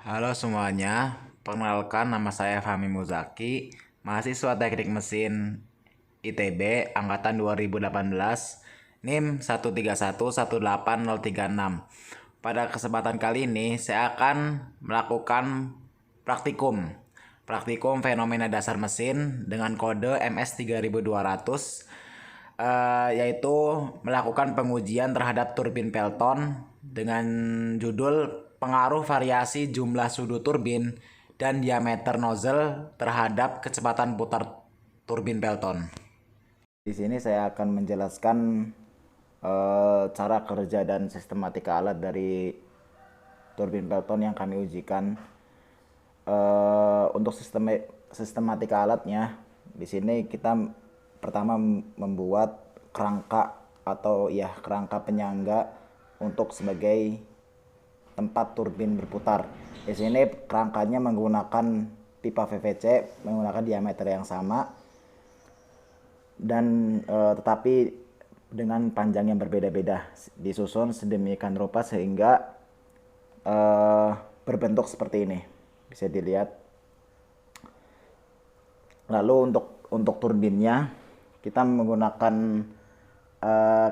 Halo semuanya, perkenalkan nama saya Fahmi Muzaki, mahasiswa Teknik Mesin ITB angkatan 2018, NIM 1311836. Pada kesempatan kali ini saya akan melakukan praktikum fenomena dasar mesin dengan kode MS3200, yaitu melakukan pengujian terhadap turbin Pelton dengan judul pengaruh variasi jumlah sudu turbin dan diameter nozzle terhadap kecepatan putar turbin Pelton. Di sini saya akan menjelaskan cara kerja dan sistematika alat dari turbin Pelton yang kami ujikan. Untuk sistematika alatnya, di sini kita pertama membuat kerangka atau kerangka penyangga untuk sebagai tempat turbin berputar. Di sini kerangkanya menggunakan pipa PVC menggunakan diameter yang sama dan tetapi dengan panjang yang berbeda-beda, disusun sedemikian rupa sehingga berbentuk seperti ini, bisa dilihat. Lalu untuk turbinnya kita menggunakan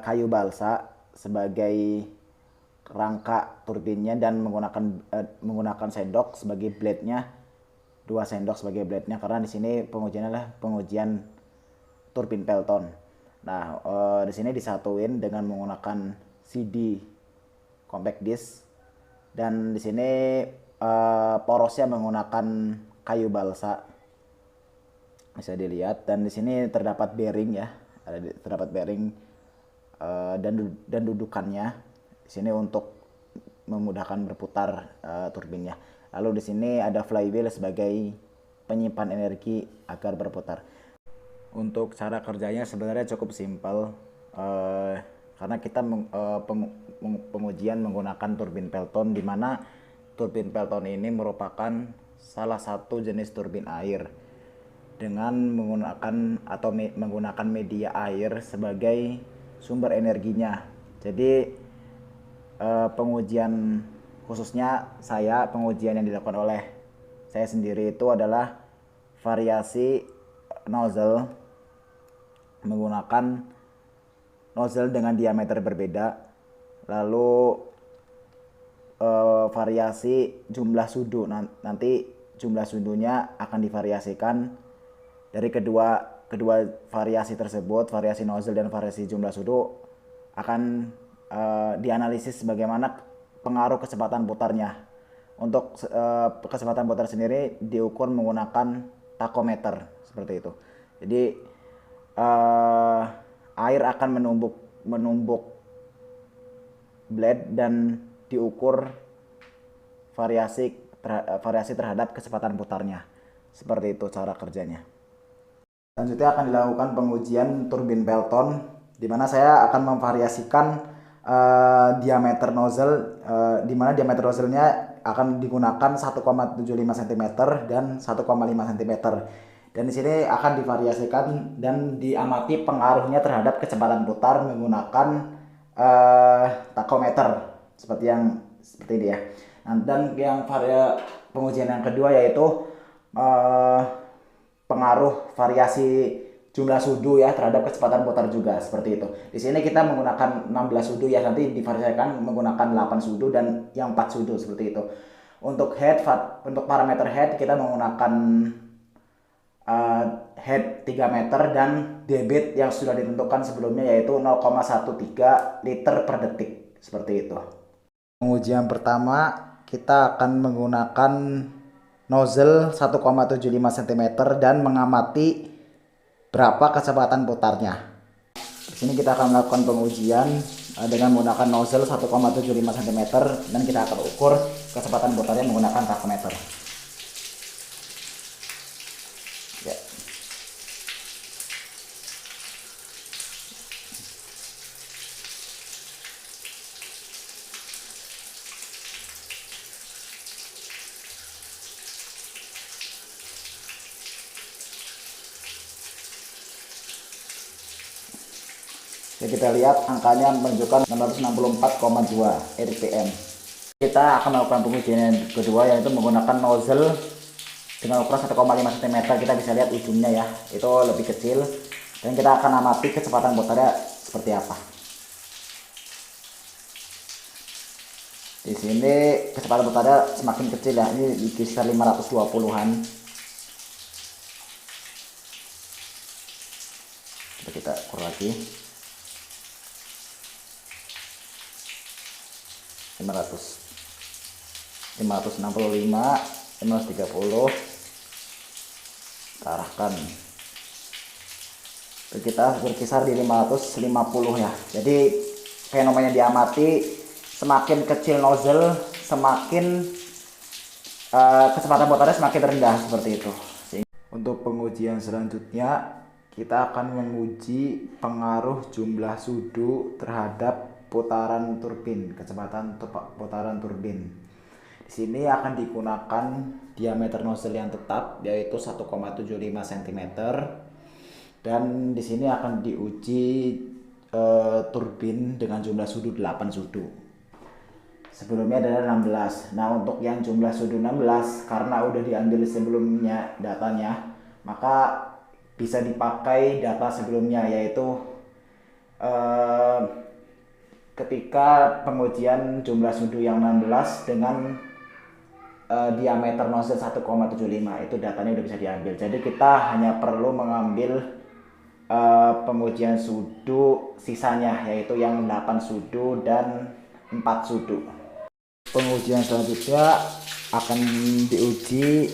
kayu balsa sebagai rangka turbinnya dan menggunakan sendok sebagai blade-nya, 2 sendok sebagai blade-nya, karena di sini pengujiannya adalah pengujian turbin Pelton. Nah, di sini disatuin dengan menggunakan CD compact disc, dan di sini porosnya menggunakan kayu balsa, bisa dilihat. Dan di sini terdapat bearing ya, terdapat bearing dan dudukannya di sini untuk memudahkan berputar turbinnya. Lalu di sini ada flywheel sebagai penyimpan energi agar berputar. Untuk cara kerjanya sebenarnya cukup simpel, karena kita pengujian menggunakan turbin Pelton, di mana turbin Pelton ini merupakan salah satu jenis turbin air dengan menggunakan media air sebagai sumber energinya. Jadi pengujian yang dilakukan oleh saya sendiri itu adalah variasi nozzle, menggunakan nozzle dengan diameter berbeda. Lalu variasi jumlah sudu, nanti jumlah sudunya akan divariasikan dari kedua variasi tersebut. Variasi nozzle dan variasi jumlah sudu akan dianalisis bagaimana pengaruh kecepatan putarnya. Untuk kecepatan putar sendiri diukur menggunakan tachometer seperti itu. Jadi air akan menumbuk blade dan diukur variasi terhadap kecepatan putarnya. Seperti itu cara kerjanya. Selanjutnya akan dilakukan pengujian turbin Pelton, di mana saya akan memvariasikan diameter nozzle, di mana diameter nozzle-nya akan digunakan 1,75 cm dan 1,5 cm. Dan di sini akan divariasikan dan diamati pengaruhnya terhadap kecepatan putar menggunakan tachometer seperti ini ya. Dan pengujian yang kedua yaitu pengaruh variasi jumlah sudu ya terhadap kecepatan putar juga, seperti itu. Di sini kita menggunakan 16 sudu ya, nanti divariasikan menggunakan 8 sudu dan yang 4 sudu seperti itu. Untuk parameter head kita menggunakan head 3 meter dan debit yang sudah ditentukan sebelumnya yaitu 0,13 liter per detik, seperti itu. Pengujian pertama kita akan menggunakan nozzle 1,75 cm dan mengamati berapa kecepatan putarnya. Di sini kita akan melakukan pengujian dengan menggunakan nozzle 1,75 cm dan kita akan ukur kecepatan putarnya menggunakan tachometer. Ya. Jadi kita lihat angkanya menunjukkan 664,2 rpm. Kita akan melakukan pengujian yang kedua, yaitu menggunakan nozzle dengan ukuran 1,5 cm. Kita bisa lihat ujungnya ya, itu lebih kecil, dan kita akan amati kecepatan putarnya seperti apa. Di sini kecepatan putarnya semakin kecil ya, ini di kisaran 520-an. Kita ukur lagi. 565, 530, kita arahkan. Kita berkisar di 550 ya. Jadi fenomena diamati, semakin kecil nozzle, semakin kecepatan putarnya semakin rendah, seperti itu. Untuk pengujian selanjutnya, kita akan menguji pengaruh jumlah sudu terhadap putaran turbin, kecepatan putaran turbin. Di sini akan digunakan diameter nozzle yang tetap, yaitu 1,75 cm, dan di sini akan diuji turbin dengan jumlah sudu 8 sudu. Sebelumnya adalah 16. Nah, untuk yang jumlah sudu 16, karena udah diambil sebelumnya datanya, maka bisa dipakai data sebelumnya, yaitu ketika pengujian jumlah sudu yang 16 dengan diameter nozzle 1,75, itu datanya udah bisa diambil. Jadi kita hanya perlu mengambil pengujian sudu sisanya, yaitu yang 8 sudu dan 4 sudu. Pengujian selanjutnya akan diuji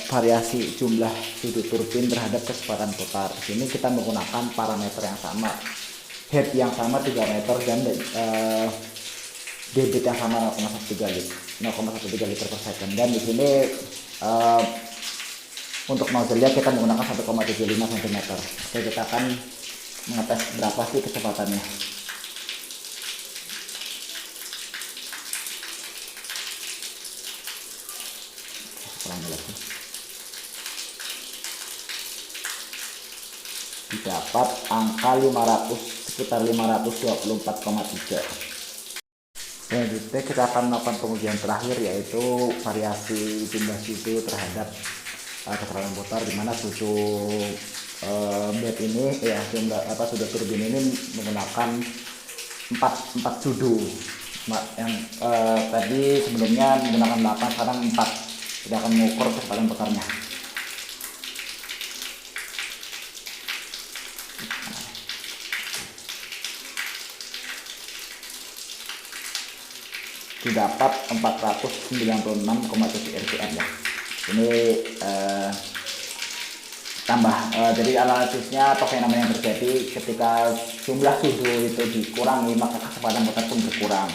variasi jumlah sudu turbin terhadap kecepatan putar. Di sini kita menggunakan parameter yang sama, head yang sama 3 meter, dan debit yang sama 0,13 liter per second. Dan di sini untuk nozzle-nya kita menggunakan 1,75 cm. Oke, kita akan mengetes berapa sih kecepatannya. Didapat angka 500, sekitar 524,3. Selanjutnya kita akan melakukan pengujian terakhir, yaitu variasi jumlah sudu terhadap kecepatan putar, dimana sudu bed ini ya, jumlah sudu turbin ini menggunakan 4 sudu. Yang tadi sebelumnya menggunakan 8, sekarang 4. Kita akan mengukur kecepatan putarnya. Didapat 496,7 rpm ya. Ini tambah jadi analisisnya atau fenomena yang terjadi ketika jumlah sudu itu dikurangi, maka kecepatan putar pun berkurang.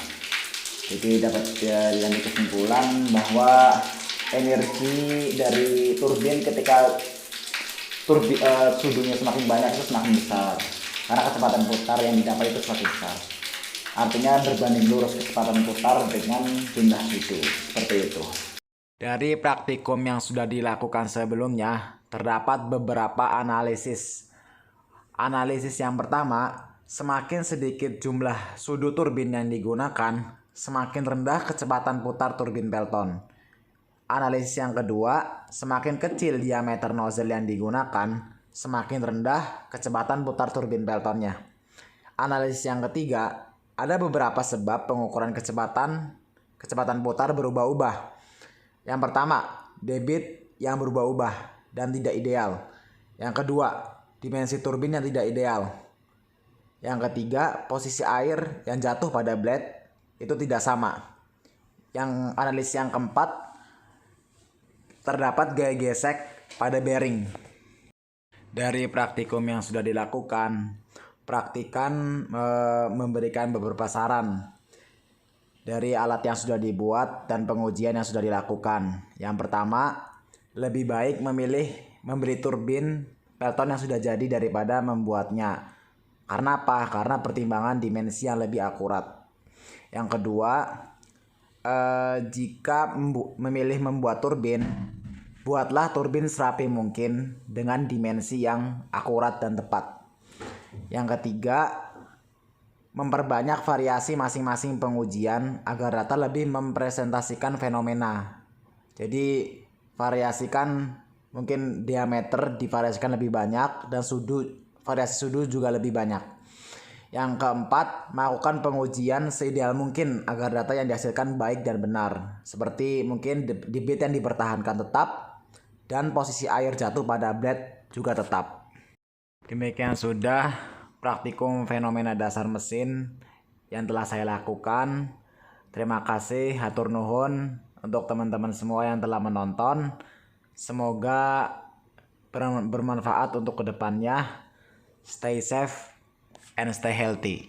Jadi dapat diambil kesimpulan bahwa energi dari turbin ketika sudunya semakin banyak itu semakin besar, karena kecepatan putar yang didapat itu semakin besar. Artinya berbanding lurus kecepatan putar dengan jumlah sudu, seperti itu. Dari praktikum yang sudah dilakukan sebelumnya, terdapat beberapa analisis. Analisis yang pertama, semakin sedikit jumlah sudu turbin yang digunakan, semakin rendah kecepatan putar turbin Pelton. Analisis yang kedua, semakin kecil diameter nozzle yang digunakan, semakin rendah kecepatan putar turbin Peltonnya. Analisis yang ketiga, ada beberapa sebab pengukuran kecepatan putar berubah-ubah. Yang pertama, debit yang berubah-ubah dan tidak ideal. Yang kedua, dimensi turbin yang tidak ideal. Yang ketiga, posisi air yang jatuh pada blade itu tidak sama. Yang analisis yang keempat, terdapat gaya gesek pada bearing. Dari praktikum yang sudah dilakukan, praktikan memberikan beberapa saran dari alat yang sudah dibuat dan pengujian yang sudah dilakukan. Yang pertama, lebih baik membeli turbin Pelton yang sudah jadi daripada membuatnya. Karena apa? Karena pertimbangan dimensi yang lebih akurat. Yang kedua, jika memilih membuat turbin, buatlah turbin serapi mungkin dengan dimensi yang akurat dan tepat. Yang ketiga, memperbanyak variasi masing-masing pengujian agar data lebih mempresentasikan fenomena. Jadi variasikan, mungkin diameter divariasikan lebih banyak dan variasi sudut juga lebih banyak. Yang keempat, melakukan pengujian seideal mungkin agar data yang dihasilkan baik dan benar. Seperti mungkin debit yang dipertahankan tetap dan posisi air jatuh pada blade juga tetap. Demikian sudah praktikum fenomena dasar mesin yang telah saya lakukan. Terima kasih, hatur nuhun untuk teman-teman semua yang telah menonton. Semoga bermanfaat untuk kedepannya. Stay safe and stay healthy.